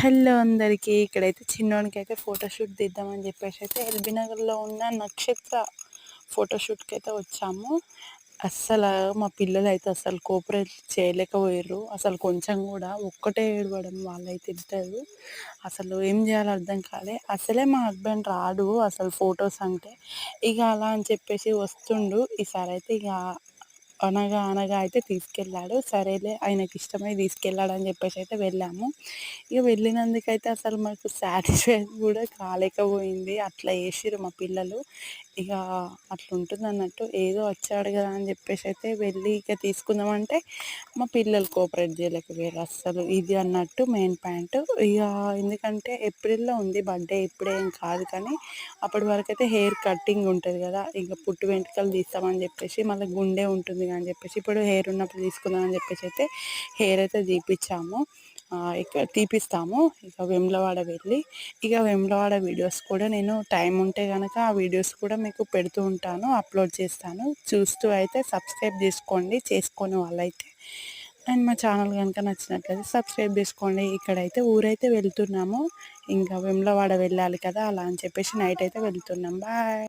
Hello అందరికీ. ఇక్కడైతే చిన్నోనికైతే photoshoot తీద్దామని చెప్పేసి అయితే ఎల్బీ నగర్లో ఉన్న నక్షత్ర ఫోటోషూట్కి అయితే వచ్చాము. అస్సలు మా పిల్లలు అయితే అసలు కోఆపరేట్ చేయలేకపోయారు. అసలు కొంచెం కూడా ఒక్కటే ఏడవడం వాళ్ళైతే ఇద్దరు. అసలు ఏం చేయాలో అర్థం కాలే. అసలే మా హస్బెండ్ రాడు అసలు ఫొటోస్ అంటే. ఇక అలా అని చెప్పేసి వస్తుండు. ఈసారి అయితే ఇక అనగా అనగా అయితే తీసుకెళ్ళాడు. సరేలే ఆయనకి ఇష్టమై తీసుకెళ్ళాడని చెప్పేసి అయితే వెళ్ళాము. ఇక వెళ్ళినందుకైతే అసలు మాకు సాటిస్ఫై కూడా కాలేకపోయింది. అట్లా చేసిర్రు మా పిల్లలు. ఇక అట్లుంటుందన్నట్టు. ఏదో వచ్చాడు కదా అని చెప్పేసి అయితే వెళ్ళి ఇక తీసుకుందామంటే మా పిల్లలు కోఆపరేట్ చేయలేకపోయారు అస్సలు. ఇది అన్నట్టు మెయిన్ పాయింట్. ఇక ఎందుకంటే ఏప్రిల్‌లో ఉంది బర్త్‌డే, ఇప్పుడేం కాదు కానీ అప్పటి వరకైతే హెయిర్ కటింగ్ ఉంటుంది కదా, ఇక పుట్టు వెంట్రుకలు తీస్తామని చెప్పేసి మళ్ళీ గుండె ఉంటుంది అని చెప్పేసి ఇప్పుడు హెయిర్ ఉన్నప్పుడు తీసుకుందాం అని చెప్పేసి అయితే హెయిర్ అయితే తీపిచ్చాము. ఇక తీపిస్తాము ఇక వేములవాడ వెళ్ళి. ఇక వేములవాడ వీడియోస్ కూడా నేను టైం ఉంటే కనుక ఆ వీడియోస్ కూడా మీకు పెడుతూ ఉంటాను, అప్లోడ్ చేస్తాను. చూస్తూ అయితే సబ్స్క్రైబ్ చేసుకోండి చేసుకోని వాళ్ళైతే. అండ్ మా ఛానల్ కనుక నచ్చినట్లయితే సబ్స్క్రైబ్ చేసుకోండి. ఇక్కడైతే ఊరైతే వెళ్తున్నాము, ఇంకా వేములవాడ వెళ్ళాలి కదా, అలా అని చెప్పేసి నైట్ అయితే వెళ్తున్నాం. బాయ్.